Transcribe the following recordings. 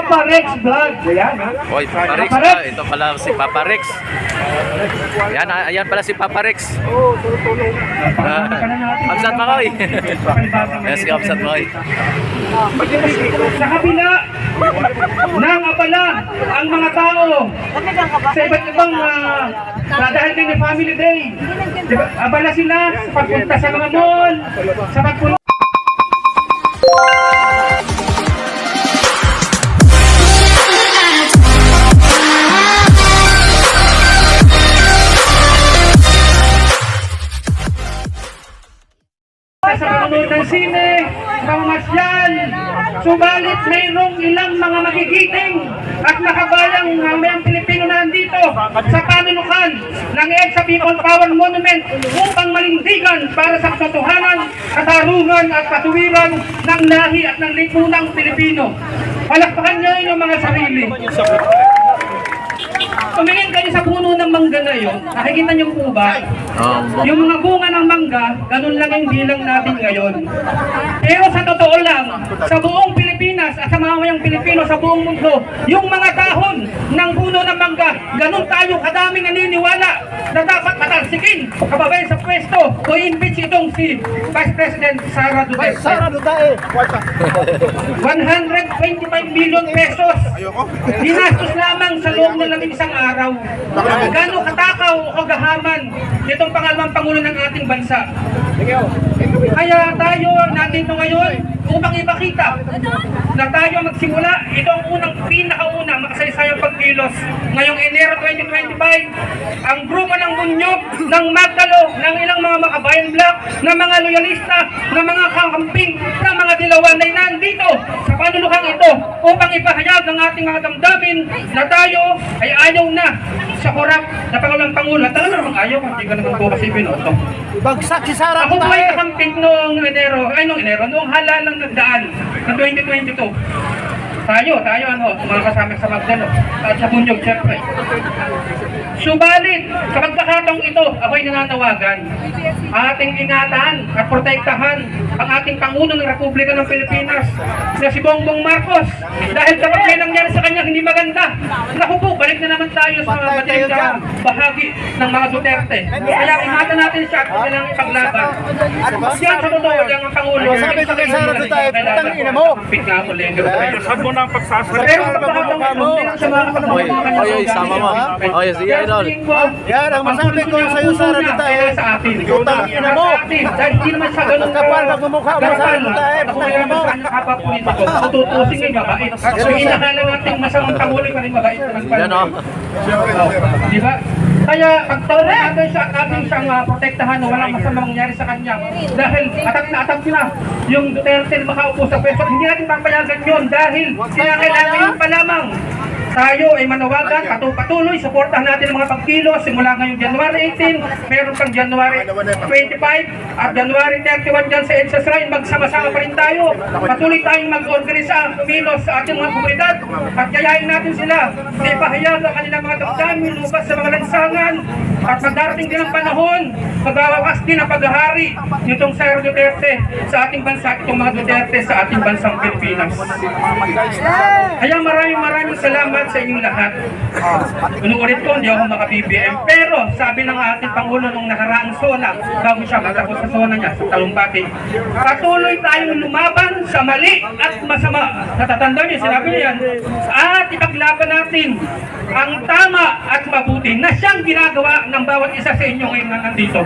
Papa Rex Vlog. Ayan, ha? Oy, Papa Rex. Ito pala si Papa Rex. Ayan pala si Papa Rex. Kapsat Makoy. Yes, Kapsat Makoy. Sa kabila ng abala ang mga tao sa iba't ibang dahil din yung Family Day. Diba, abala sila sa pagpunta sa mga mall, sa pagpunta sa panonood ng sine, pamamasyal. Subalit mayroong ilang mga magigiting at nakabayang mayang Pilipino na nandito sa panunukan ng EDSA People Power Monument upang manindigan para sa katotohanan, katarungan at katuwiran ng lahi at ng lipunang Pilipino. Palakpakan niyo yung mga sarili. Tumingin kayo sa puno ng mangga na yun, nakikita niyo po ba? Yung mga bunga ng mangga, ganun lang yung bilang natin ngayon. Pero sa totoo lang, sa buong Pilipinas at sa mamayang Pilipino sa buong mundo, yung mga dahon ng puno ng mangga, ganun tayo kadaming naniniwala na dapat matalsikin kababayan sa pwesto o impeach itong si Vice President Sara Duterte. 125 million pesos ginastos lamang sa loob ng isang araw. Gano'ng katakaw o kagahaman nitong pangalawang Pangulo ng ating bansa. Kaya tayo nandito ngayon upang ipakita na tayo magsimula. Ito ang pinakauna makasaysayang pagkilos. Ngayong Enero 2025, ang grupo ng Bunyog, ng Magdalo, ng ilang mga makabayan block, ng mga loyalista, ng mga kakamping, ng mga dilawan ay nandito sa panulukang ito upang ipahayag ng ating mga damdamin na tayo ay ayaw na sa korap na Pangulong Pangulo. Talaga namang ayaw, hindi ka naman po kasi binoto. Bagsak si Sara. Ako po ay kakamping noong Enero, noong halalang nagdaan ng 2022. Tayo, mga kasama sa Magdalo at sa Bunyog, siyempre. Subalit, sa pagkakataong ito, ako'y nananawagan ating ingatan at protektahan ang ating Pangulo ng Republika ng Pilipinas na si Bongbong Marcos. Dahil kapag may nangyari sa kanya hindi maganda, naku po, balik na naman tayo sa mga madaling bahagi ng mga Duterte. Kaya ingatan natin siya at kailangang ipaglaban. Yan sa totoo lang ang Pangulo. Sabi ko kay Sara Duterte, putang ina mo. Saan mo na ang pagsasalita? Pero sa pagkakataong ito, sa mga kapatid, Oy, sama mo. Oy, sige, idol. Yan ang masabi ko sa iyo, Sara Duterte. Sa atin. Putang ina mo. Dahil hindi naman sa ganun kapal, magmumukha mo, Sara Duterte. Putang ina mo. Tututusin yung mabait. So, inahala natin masamang Pangulo pa rin mabait. Yan o. Di ba? Kaya pagtawag natin siya at ating siyang protektahan na walang masamang mangyari sa kanya. Dahil atak na atak sila yung Duterte na makaupo sa pwesto. Hindi natin papayagan yun dahil kinakailangan yun pa lamang. Tayo ay manawagan, patuloy, suportahan natin ang mga pagkilos simula ngayong January 18, meron pang January 25 at January 31 dyan sa EDSA Shrine. Magsama-sama pa rin tayo. Patuloy tayong mag-organisa, kumilos sa ating mga komunidad at kayain natin sila na ipahayag ang kanilang mga damdamin lumabas sa mga lansangan at magdarating din ang panahon, magwawakas din ang paghahari nitong Sara Duterte sa ating bansa, itong mga Duterte sa ating bansang Pilipinas. Kaya maraming salamat sa inyong lahat. Unuulit ko, hindi ako maka-BBM. Pero sabi ng ating Pangulo nung nakaraang SONA, bago siya matapos sa SONA niya, sa talumpati, patuloy tayong lumaban sa mali at masama. Natatanda niyo, sinabi niya yan. At ipaglaban natin ang tama at mabuti na siyang ginagawa ng bawat isa sa inyo ngayon na nandito.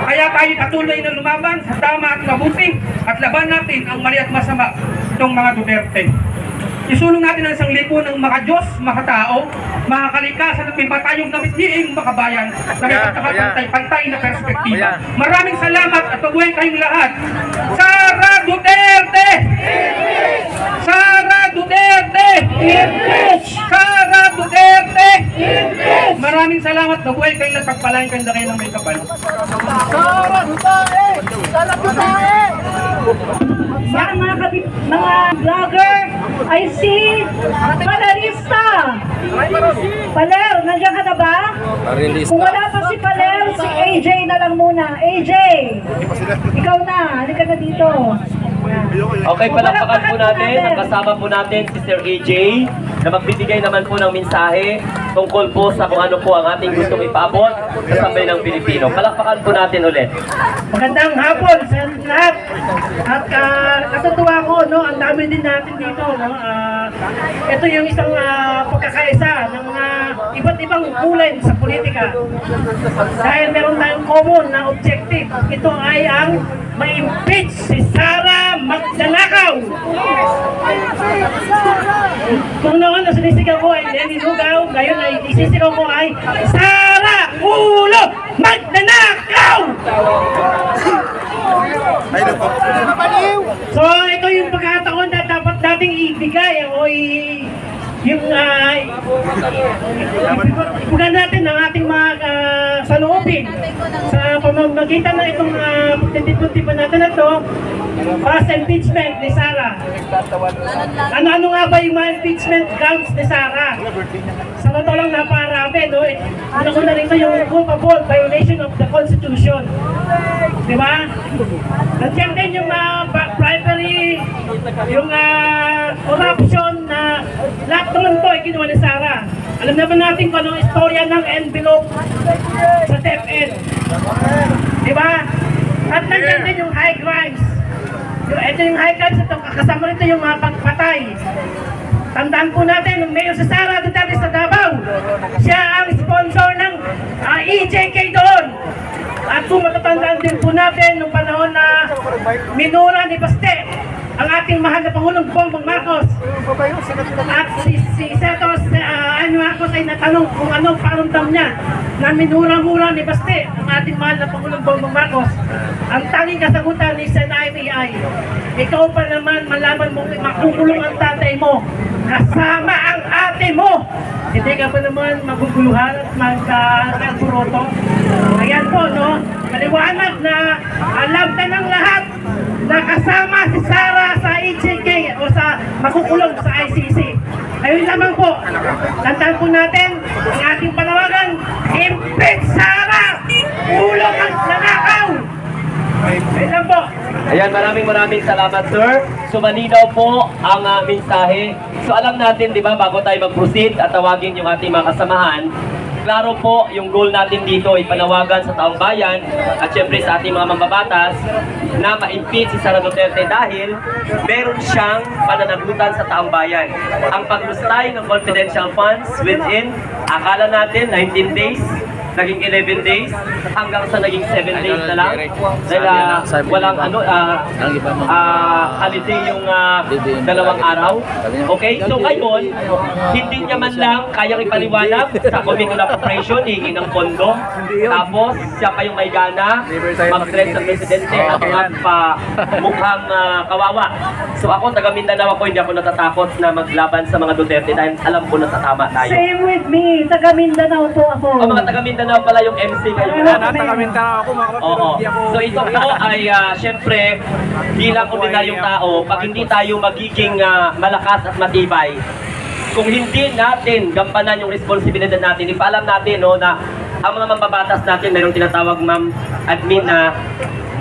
Kaya tayo patuloy na lumaban sa tama at mabuti at laban natin ang mali at masama itong mga Duterte. Isulong natin ang isang libo ng mga Diyos, mga tao, mga kalikasan at may patayong namitiing makabayan na may pagkakapantay-pantay na perspektiba. Maraming salamat at pagbuhay kayong lahat. Sara Duterte! Sara Duterte! Sara Duterte! Maraming salamat. Pagbuhay kayong lahat. Pagpalain kayong kayo ng may kapal. Sara Duterte! Sara Duterte! Yan mga vlogger, I see Palerista. Paler, nandiyan ka na ba? Kung wala pa si Paler, si AJ na lang muna. AJ, ikaw na, halika na dito. Okay, palakpakan po natin. Ang kasama po natin si Sir AJ na magbibigay naman po ng mensahe tungkol po sa kung ano po ang ating gustong ipaabot sa sabay ng Pilipino. Palakpakan po natin ulit. Magandang hapon sa lahat. At natutuwa ko, no, ang dami din natin dito, no. Ito yung isang pagkakaisa ng mga iba't ibang kulay sa politika. Dahil meron tayong common na objective. Ito ay ang ma-impeach si Sara Magdanakaw. Kung noon na sinisigaw ko ay Lenny Lugaw, ngayon ay isisigaw ko ay Sara Ulo Magdanakaw! So ito yung pagkakataon na dapat nating ibigay o yung ibugan natin ang ating mga saloobin sa pamamagitan ng itong pagtitipon natin na ito para sa impeachment ni Sara. Ano nga ba yung mga impeachment grounds ni Sara? Sa totoo lang naparami, no? Una rito yung culpable violation of the Constitution. Di ba? Nandiyan din yung bribery, yung corruption na lahat naman ito ay ginawa ni Sara. Alam naman natin kung anong istorya ng envelope sa DepEd. Di ba? At nandiyan din yung high crimes. Ito yung high crimes, ito, kasama nito yung mga pagpatay. Tandaan po natin, nung Mayor si Sara Duterte sa Davao, siya ang sponsor ng EJK doon. At kung matatandaan din po natin, nung panahon na minura ni Baste, ang ating mahal na Pangulong Bongbong Marcos. At si Senator Amy Marcos ay natanong kung anong paramdam niya na minura-mura ni Baste, ang ating mahal na Pangulong Bongbong Marcos. Ang tanging kasagutan ni Sen. Amy ay, ikaw pa naman malaman mo makukulong ang tatay mo, kasama ang ate mo. Hindi ka pa naman maguguluhan at magkaburoto. Ayan po, no? Maliwanag na alam na ng lahat na kasama si Sara sa EJK o sa makukulong sa ICC. Ayun lamang po, tandaan po natin ang ating panawagan, impeach Sara! Ulong ang nanakaw! Ayun lang po. Ayan, maraming salamat, sir. So, malinaw po ang mensahe. So, alam natin, di ba, bago tayo mag-proceed at tawagin yung ating mga kasamahan, klaro po, yung goal natin dito ay panawagan sa taong bayan at syempre sa ating mga mambabatas na ma-impeach si Sara Duterte dahil meron siyang pananagutan sa taong bayan. Ang paglustay ng confidential funds within, akala natin, 19 days, naging 11 days, hanggang sa naging 7 days na lang. Dahil walang holiday yung 2 araw. Okay? So ngayon, hindi niya man lang kayang ipaliwanag sa Committee on Appropriation, hingi ng pondo. Tapos, siya pa yung may gana, mag-threat sa Presidente at mukhang kawawa. So ako, taga Mindanao ako, hindi ako natatakot na maglaban sa mga Duterte dahil alam ko na sa tama tayo. Same with me. Taga Mindanao po ako. O mga taga Mindanao pala yung MC ngayon. Oo. So ito po ay syempre bilang ordinaryong tao, pag hindi tayo magiging malakas at matibay, kung hindi natin gampanan yung responsibilidad natin, ipaalam natin no, na ang mga mambabatas natin mayroong tinatawag admin na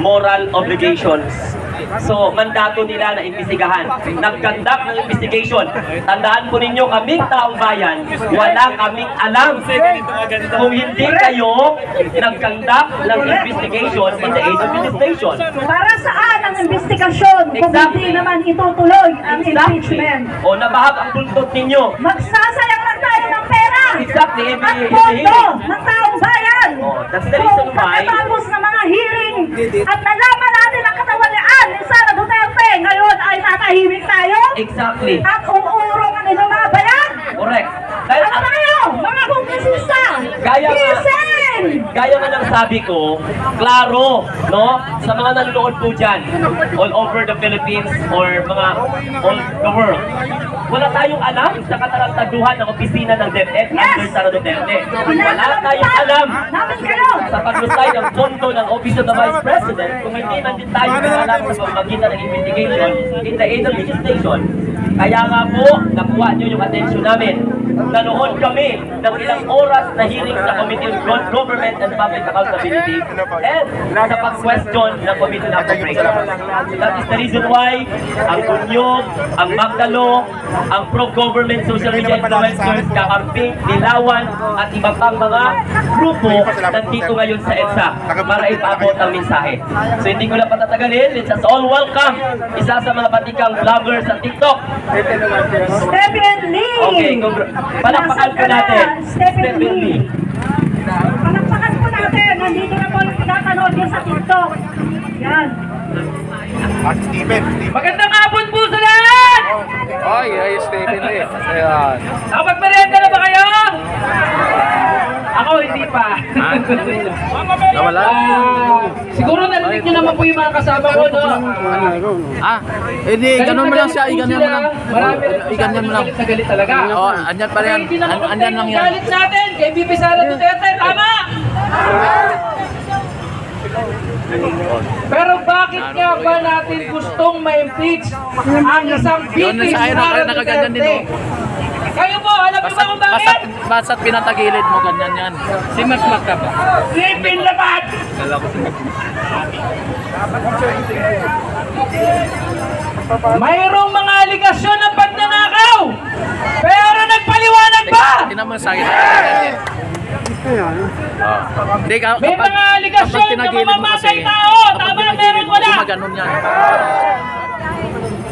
moral obligations. So, mandato nila na imbestigahan. Nag-conduct ng investigation. Tandaan po ninyo, kaming taong bayan, wala kaming alam. Kung hindi kayo nag-conduct ng investigation in the age of administration. Para saan ang investigasyon kung hindi naman itutuloy ang impeachment? O, nabahag ang buntot ninyo. Magsasayang lang tayo ng pera Exactly. at pondo ng taong bayan. Oh, that's the reason Kung why. pagkatapos ng mga hearing at nalaman natin ang katawalian ni Sara Duterte, ngayon ay tatahimik tayo Exactly. at umuurong ang inyong mga bayan. Correct. Dahil Ano tayo? Mga kongresista! Gaya nga. Gising! Gaya nga ng sabi ko, klaro, no? Sa mga nanonood po dyan, all over the Philippines or mga all the world, wala tayong alam sa katarantaduhan ng opisina ng DepEd under Sara Duterte. Wala tayong alam Namin kayo! sa paglustay ng pondo ng Office of the Vice President kung hindi man din tayo alam sa pamamagitan ng investigation in the aid of legislation. Kaya nga po, nakuha nyo yung atensyon namin. Nanood kami ng ilang oras na hearing sa Committee on Government and Public Accountability and sa pag-question ng Committee on Appropriations. That is the reason why ang Bunyog, ang Magdalo, ang pro-government social media influencers, Kakamping, Dilawan, at iba pang mga grupo nandito ngayon sa EDSA para ipabot ang mensahe. So hindi ko na patatagalin, let's us all welcome isa sa mga batikang vloggers sa TikTok. Stephen Lee! Okay, palakpakan po natin. Stephen Lee. Palakpakan po natin. Nandito na po nagtatanood din sa TikTok. Yan. Magandang hapon po sa lahat! Ay, Stephen eh. Ayan. Nakapagmerienda na ba kayo? Ako hindi pa. Nawala? Siguro narinig nyo naman po yung mga kasama ko, no? Hindi, ganun mo lang siya. Iganyan mo lang. Marami Iganyan mo lang. galit na galit talaga. Oo, andyan pa rin. Hindi naman Andyan lang yan. galit natin kay BP Sara Duterte, tama? Pero bakit nga ba natin gustong ma-impeach ang isang Yun, BP sa akin, Sara nakaganyan din, Duterte? Kayo po, alam niyo ba kung bakit? Basta't pinatagilid mo, ganyan yan. Si Mac ka ba? Lipin labat! Mayroong mga aligasyon ng pagnanakaw! Pero nagpaliwanag ba? Tinan mo sa akin. Hindi, May mga aligasyon na mamamatay tao! Tama, meron wala! Maganon yan.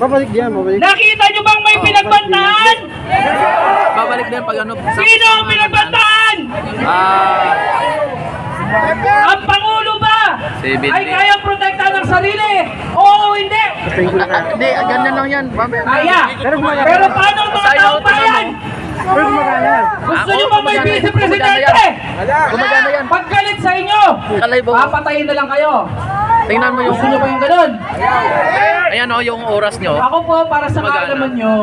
Babalik diyan, babalik. Nakita niyo bang may pinagbantaan? Babalik din pag ano. Sino ang pinagbantaan? Ang Pangulo ba? Si Binti. Ay kayang protektahan ng sarili? Oo, hindi! Hindi, ganyan lang yan. Kaya! Pero paano ang mga taong bayan? Gusto niyo ba may vice presidente? Gumagana yan. Paggalit sa inyo, Kalay mo. papatayin na lang kayo. Tingnan mo yung... Gusto niyo ba yung ganun? Ayan o, yung oras nyo. Ako po, para sa Gumagana. kaalaman nyo,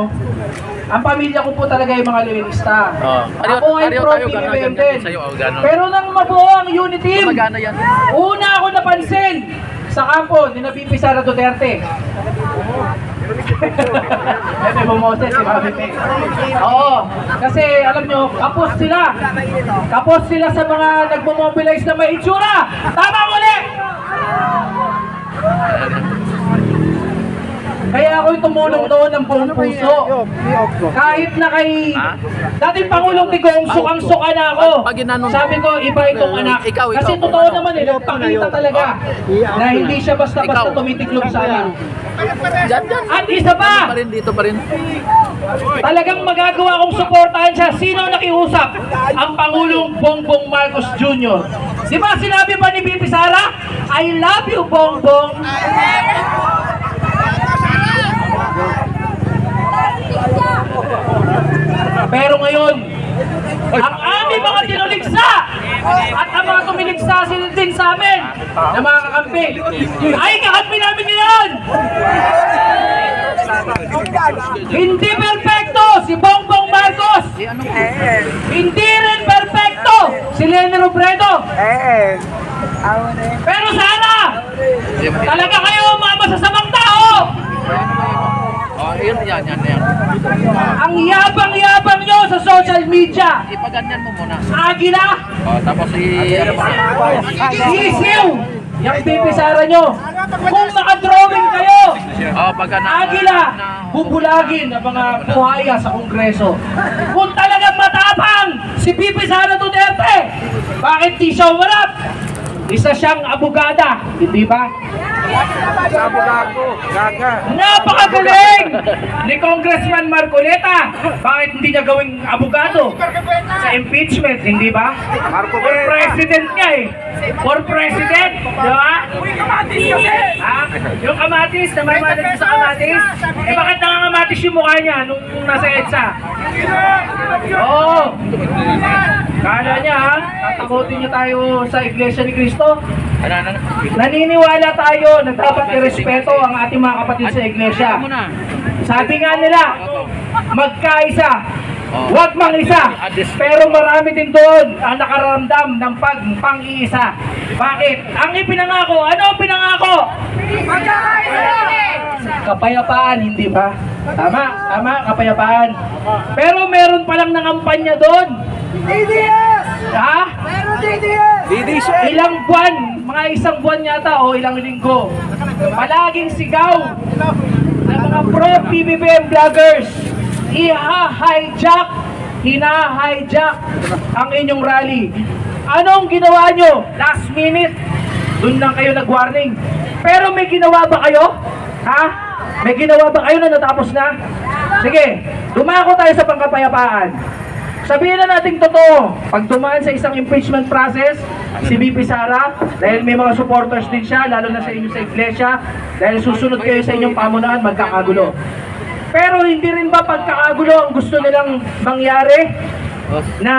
ang pamilya ko po talaga yung mga loyalista. Pareho- Ako ay pareho pro tayo, ganun, PBBM ganun din. sa'yo, ganun. Pero nang mabuo ang unity team, Gumagana yan. una ako napansin sa kampo ni BP Sara Duterte. May bumoses si Mami Peg. Oo, kasi alam nyo, kapos sila. Kapos sila sa mga nagmomobilize na may itsura. Tama muli! Kaya ako'y tumulong doon ng buong puso. Kahit na kay dating Pangulong Tigong, sukang-suka na ako. Pag inanon- Sabi ko, iba itong anak. Ikaw, Kasi ikaw, totoo ano? naman eh, nagpakita talaga na hindi siya basta-basta Ikaw. tumitiklop sa amin. Dyan. At isa pa, Pa rin, dito pa rin. talagang magagawa kong suportahan siya. Sino ang nakiusap? Ang Pangulong Bongbong Marcos Jr. Di ba sinabi ba ni BP Sara? I love you, Bongbong. Pero ngayon, ang aming mga tinuligsa at ang mga tumiligsa din sa amin na mga kakampi, ay kakampi namin ngayon! Hindi perfecto si Bongbong Marcos! Hindi rin perfecto si Leni Robredo! Pero sana, talaga kayo mga masasamang tao! Yun, yan. Ang yabang-yabang nyo sa social media! Ipaganyan mo muna. Agila! Tapos Sisiw! Yung BP Sara nyo! Kung nakadrawing kayo! pagka Agila! Bubulagin ang mga buhaya sa Kongreso. Kung talagang matapang si BP Sara Duterte, bakit di siya umarap? Isa siyang abogada, hindi ba? Napakagaling ni Congressman Marcoleta. Bakit hindi niya gawing abogado sa impeachment, hindi ba? For president niya eh. For president, di ba? Ha? Yung kamatis, na may malag sa kamatis. Eh bakit nangangamatis yung mukha niya nung nasa EDSA? Oo. Kala niya ha, tatakotin niya tayo sa Iglesia ni Cristo. Naniniwala tayo na dapat irespeto ang ating mga kapatid sa Iglesia. Sabi nga nila, magkaisa Huwag mang isa. Pero marami din doon ang nakaramdam ng pang-iisa. Bakit? Ang ipinangako, ano ang pinangako? Kapayapaan, hindi ba? Tama, kapayapaan. Pero meron palang nangampanya doon. Ha? Ilang buwan, mga isang buwan yata o ilang linggo. Palaging sigaw ng mga pro-PBBM vloggers. Hina-hijack ang inyong rally. Anong ginawa nyo? Last minute, dun lang kayo nag-warning. Pero may ginawa ba kayo? Ha? May ginawa ba kayo na natapos na? Sige, dumako tayo sa pangkapayapaan. Sabihin na natin totoo, pag dumaan sa isang impeachment process, si VP Sara, dahil may mga supporters din siya, lalo na sa inyo sa iglesia, dahil susunod kayo sa inyong pamunahan, magkakagulo. Pero hindi rin ba pagkakagulo ang gusto nilang mangyari na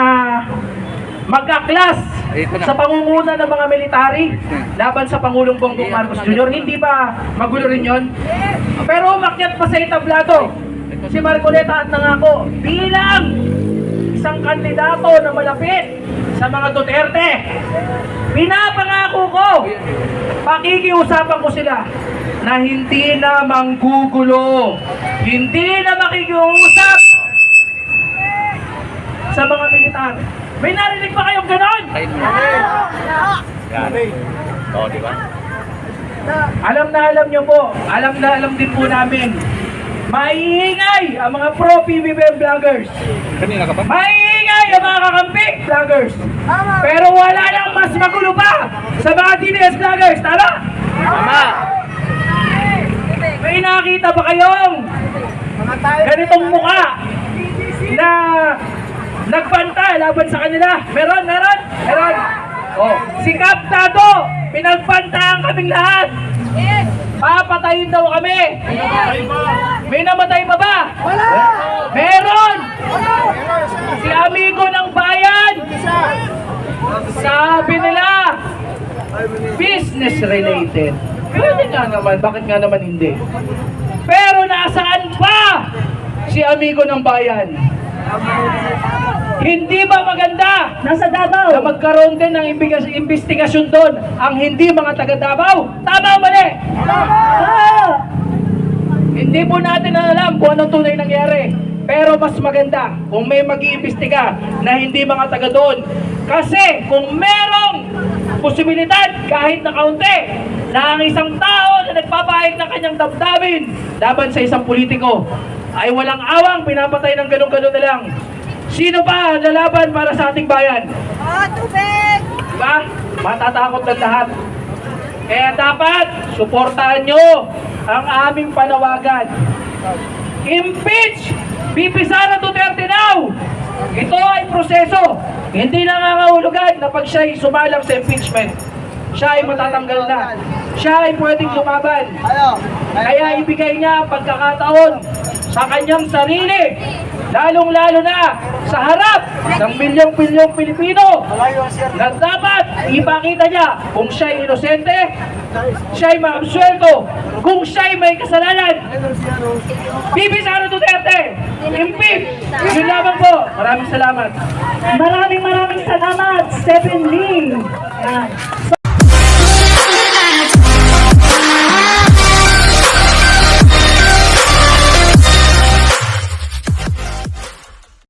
mag-aklas sa pangunguna ng mga military laban sa Pangulong Bongbong Marcos Jr.? Hindi ba magulo rin yun? Pero umakyat pa sa entablado si Marcoleta at nangako bilang isang kandidato na malapit sa mga Duterte. Pinapangako ko, pakikiusapan ko sila na hindi na manggugulo, hindi na makikiusap sa mga militar. May narinig pa kayong ganon? Yan. Oo, di ba? Alam na alam nyo po, alam na alam din po namin, maiingay ang mga pro-PBBM vloggers. Kanina ka pa? Maiingay ang mga kakampi vloggers. Pero wala nang mas magulo pa sa mga DDS vloggers. Tama? Tama! May nakita ba kayong ganitong muka na nagbanta laban sa kanila? Meron? Oh, si Kaptado, pinagbantaan kaming lahat. Papatayin daw kami. May namatay pa ba? Wala! Meron! Si amigo ng bayan, sabi nila, business related. Pwede nga naman, bakit nga naman hindi? Pero nasaan pa si amigo ng bayan? Hindi ba maganda Nasa Davao. na magkaroon din ng investigasyon doon ang hindi mga taga Davao? Tama o mali? Hindi po natin alam kung anong tunay nangyari. Pero mas maganda kung may mag-iimbestiga na hindi mga taga doon. Kasi kung merong posibilidad kahit na kaunti na ang isang tao na nagpapahayag ng kanyang damdamin laban sa isang politiko ay walang awang pinapatay ng ganun-ganun na lang. Sino pa ang lalaban para sa ating bayan? Diba? Matatakot ng lahat. Kaya dapat suportahan nyo ang aming panawagan. Impeach VP Sara Duterte now! Ito ay proseso. Hindi nangangahulugan na pag siya ay sumalang sa impeachment, siya ay matatanggal na. Siya ay pwedeng lumaban. Kaya ibigay niya ang pagkakataon sa kanyang sarili, lalong-lalo na sa harap ng milyong-milyong Pilipino na dapat ipakita niya kung siya ay inosente, siya ay maabsuelto, kung siya ay may kasalanan. VP Sara Duterte, impeach! Yun lamang po. Maraming salamat. Maraming salamat, Stephen Lee.